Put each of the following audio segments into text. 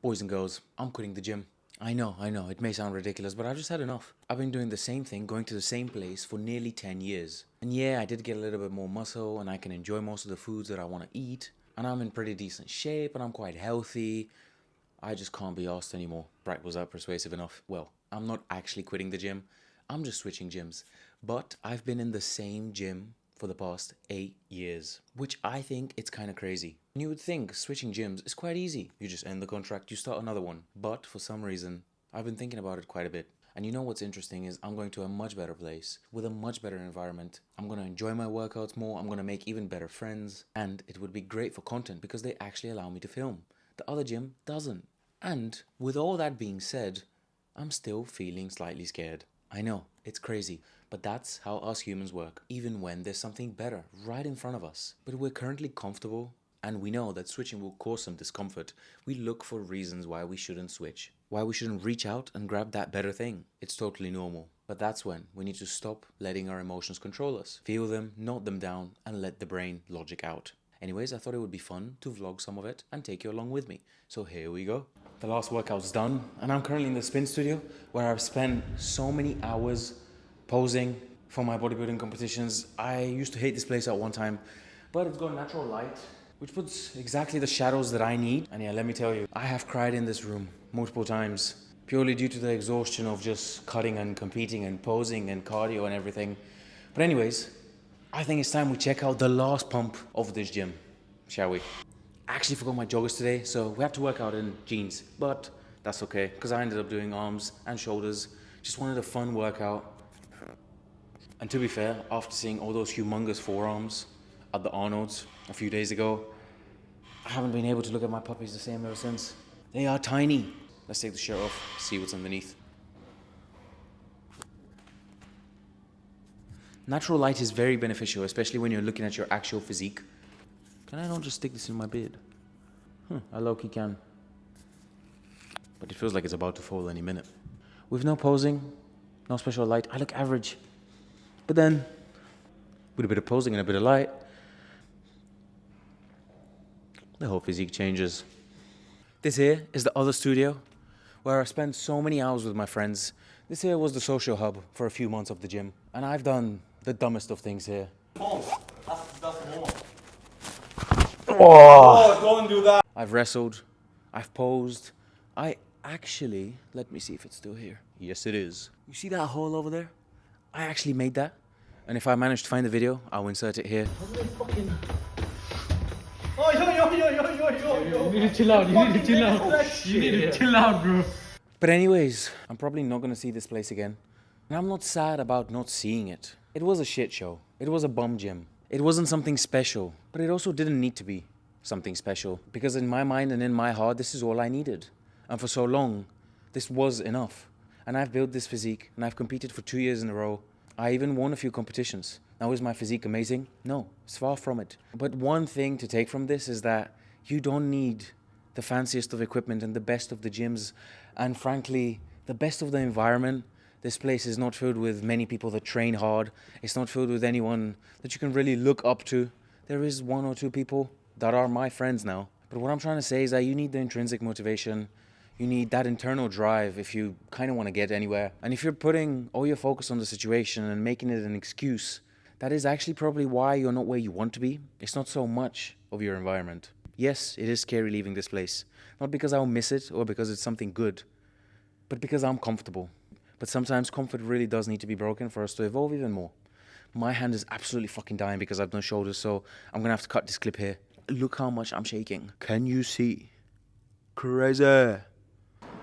Boys and girls, I'm quitting the gym. I know, it may sound ridiculous, but I've just had enough. I've been doing the same thing, going to the same place for nearly 10 years. And yeah, I did get a little bit more muscle, and I can enjoy most of the foods that I want to eat. And I'm in pretty decent shape, and I'm quite healthy. I just can't be asked anymore. Right, was that persuasive enough? Well, I'm not actually quitting the gym. I'm just switching gyms. But I've been in the same gym for the past 8 years, which I think it's kind of crazy. And you would think switching gyms is quite easy. You just end the contract, you start another one. But for some reason, I've been thinking about it quite a bit. And you know what's interesting is I'm going to a much better place with a much better environment. I'm going to enjoy my workouts more. I'm going to make even better friends. And it would be great for content because they actually allow me to film. The other gym doesn't. And with all that being said, I'm still feeling slightly scared. I know, it's crazy, but that's how us humans work, even when there's something better right in front of us. But we're currently comfortable, and we know that switching will cause some discomfort. We look for reasons why we shouldn't switch, why we shouldn't reach out and grab that better thing. It's totally normal. But that's when we need to stop letting our emotions control us. Feel them, note them down, and let the brain logic out. Anyways, I thought it would be fun to vlog some of it and take you along with me. So here we go. The last workout's done, and I'm currently in the spin studio where I've spent so many hours posing for my bodybuilding competitions. I used to hate this place at one time, but it's got natural light, which puts exactly the shadows that I need. And yeah, let me tell you, I have cried in this room multiple times, purely due to the exhaustion of just cutting and competing and posing and cardio and everything. But anyways, I think it's time we check out the last pump of this gym, shall we? I actually forgot my joggers today, so we have to work out in jeans, but that's okay, because I ended up doing arms and shoulders. Just wanted a fun workout. And to be fair, after seeing all those humongous forearms at the Arnold's a few days ago, I haven't been able to look at my puppies the same ever since. They are tiny. Let's take the shirt off, see what's underneath. Natural light is very beneficial, especially when you're looking at your actual physique. Can I not just stick this in my beard? I low-key can. But it feels like it's about to fall any minute. With no posing, no special light, I look average. But then, with a bit of posing and a bit of light, the whole physique changes. This here is the other studio, where I spent so many hours with my friends. This here was the social hub for a few months of the gym. And I've done the dumbest of things here. That's more. Oh, Don't do that. I've wrestled, I've posed. Let me see if it's still here. Yes, it is. You see that hole over there? I actually made that. And if I manage to find the video, I'll insert it here. Oh, yo. You need to chill out. You need to chill out. You need to chill out, bro. But anyways, I'm probably not gonna see this place again. And I'm not sad about not seeing it. It was a shit show. It was a bum gym. It wasn't something special, but it also didn't need to be something special. Because in my mind and in my heart, this is all I needed. And for so long, this was enough. And I've built this physique, and I've competed for 2 years in a row. I even won a few competitions. Now, is my physique amazing? No, it's far from it. But one thing to take from this is that you don't need the fanciest of equipment and the best of the gyms. And frankly, the best of the environment. This place is not filled with many people that train hard. It's not filled with anyone that you can really look up to. There is 1 or 2 people that are my friends now. But what I'm trying to say is that you need the intrinsic motivation. You need that internal drive if you kind of want to get anywhere. And if you're putting all your focus on the situation and making it an excuse, that is actually probably why you're not where you want to be. It's not so much of your environment. Yes, it is scary leaving this place. Not because I'll miss it or because it's something good, but because I'm comfortable. But sometimes comfort really does need to be broken for us to evolve even more. My hand is absolutely fucking dying because I've done shoulders, so I'm gonna have to cut this clip here. Look how much I'm shaking. Can you see? Crazy.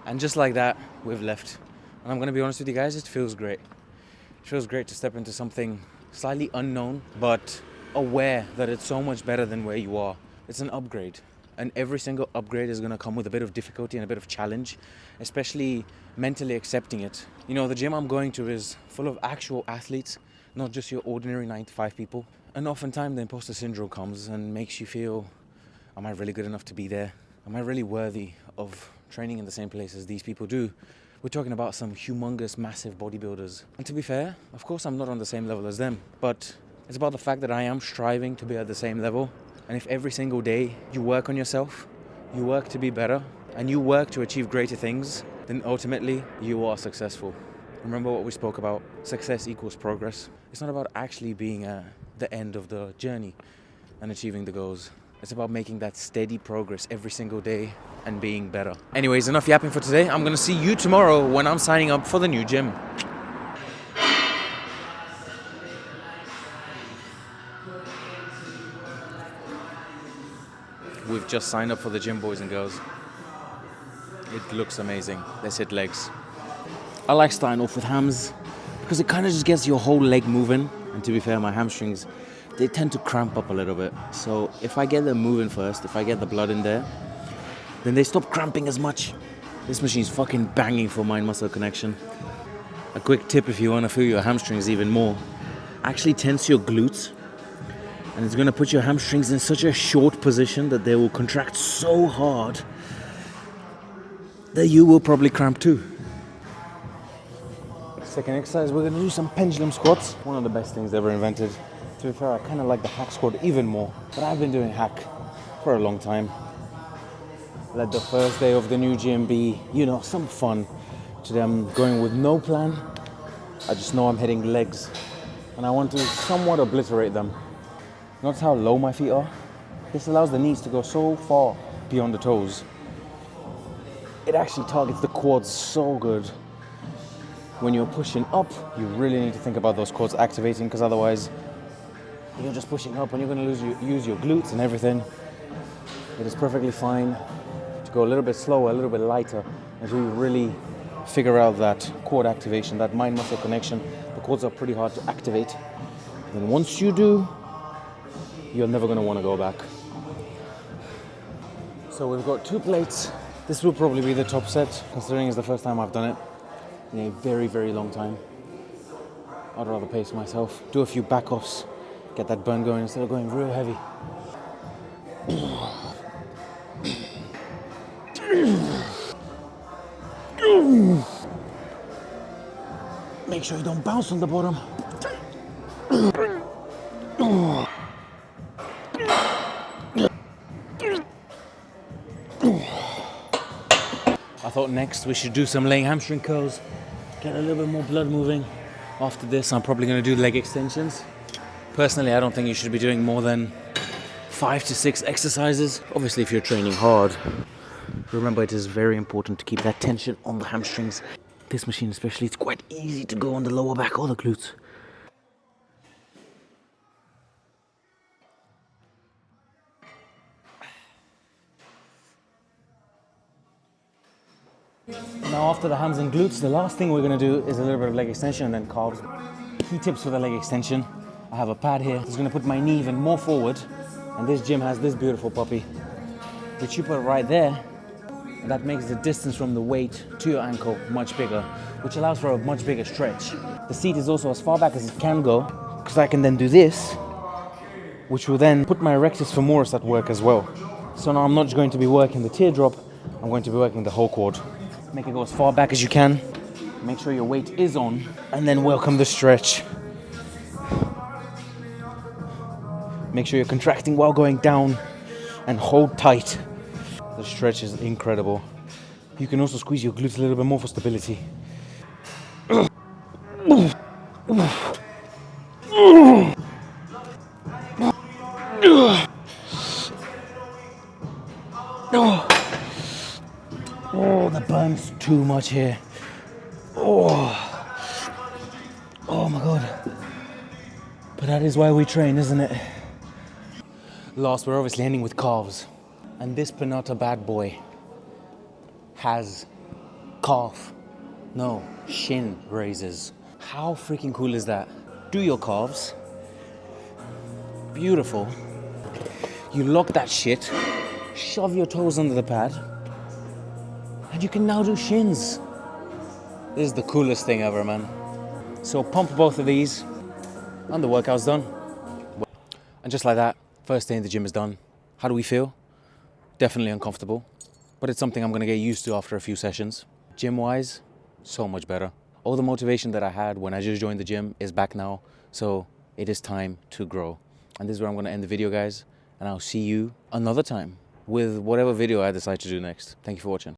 And just like that, we've left. And I'm gonna be honest with you guys, it feels great. It feels great to step into something slightly unknown, but aware that it's so much better than where you are. It's an upgrade. And every single upgrade is gonna come with a bit of difficulty and a bit of challenge, especially mentally accepting it. You know, the gym I'm going to is full of actual athletes, not just your ordinary 9-to-5 people. And oftentimes the imposter syndrome comes and makes you feel, am I really good enough to be there? Am I really worthy of training in the same place as these people do? We're talking about some humongous, massive bodybuilders. And to be fair, of course I'm not on the same level as them, but it's about the fact that I am striving to be at the same level. And if every single day you work on yourself, you work to be better, and you work to achieve greater things, then ultimately you are successful. Remember what we spoke about? Success equals progress. It's not about actually being at the end of the journey and achieving the goals. It's about making that steady progress every single day and being better. Anyways, enough yapping for today. I'm gonna see you tomorrow when I'm signing up for the new gym. We've just signed up for the gym, boys and girls. It looks amazing. Let's hit legs. I like starting off with hams because it kind of just gets your whole leg moving. And to be fair, my hamstrings, they tend to cramp up a little bit. So if I get them moving first, if I get the blood in there, then they stop cramping as much. This machine's fucking banging for mind-muscle connection. A quick tip if you want to feel your hamstrings even more, actually tense your glutes. And it's going to put your hamstrings in such a short position that they will contract so hard that you will probably cramp too. Second exercise, we're going to do some pendulum squats. One of the best things ever invented. To be fair, I kind of like the hack squat even more, but I've been doing hack for a long time. Let the first day of the new gym be, some fun. Today I'm going with no plan. I just know I'm hitting legs and I want to somewhat obliterate them. Notice how low my feet are? This allows the knees to go so far beyond the toes. It actually targets the quads so good. When you're pushing up, you really need to think about those quads activating, because otherwise you're just pushing up and you're going to use your glutes and everything. It is perfectly fine to go a little bit slower, a little bit lighter, until you really figure out that quad activation, that mind-muscle connection. The quads are pretty hard to activate. Then once you do, you're never going to want to go back. So we've got 2 plates. This will probably be the top set, considering it's the first time I've done it in a very, very long time. I'd rather pace myself, do a few back-offs, get that burn going instead of going real heavy. Make sure you don't bounce on the bottom. I thought next we should do some laying hamstring curls, get a little bit more blood moving. After this, I'm probably going to do leg extensions. Personally, I don't think you should be doing more than 5 to 6 exercises. Obviously, if you're training hard. Remember, it is very important to keep that tension on the hamstrings. This machine especially, it's quite easy to go on the lower back or the glutes. Now after the hams and glutes, the last thing we're going to do is a little bit of leg extension and then calves. Key tips for the leg extension. I have a pad here. It's going to put my knee even more forward. And this gym has this beautiful puppy, which you put right there. And that makes the distance from the weight to your ankle much bigger, which allows for a much bigger stretch. The seat is also as far back as it can go, because I can then do this, which will then put my rectus femoris at work as well. So now I'm not just going to be working the teardrop, I'm going to be working the whole quad. Make it go as far back as you can. Make sure your weight is on, and then welcome the stretch. Make sure you're contracting while going down and hold tight. The stretch is incredible. You can also squeeze your glutes a little bit more for stability. Oh, the burn's too much here. Oh my god. But that is why we train, isn't it? Last, we're obviously ending with calves. And this Pinata bad boy has shin raises. How freaking cool is that? Do your calves. Beautiful. You lock that shit, shove your toes under the pad, and you can now do shins. This is the coolest thing ever, man. So pump both of these, and the workout's done. And just like that, first day in the gym is done. How do we feel? Definitely uncomfortable, but it's something I'm gonna get used to after a few sessions. Gym-wise, so much better. All the motivation that I had when I just joined the gym is back now, so it is time to grow. And this is where I'm gonna end the video, guys, and I'll see you another time. with whatever video I decide to do next. Thank you for watching.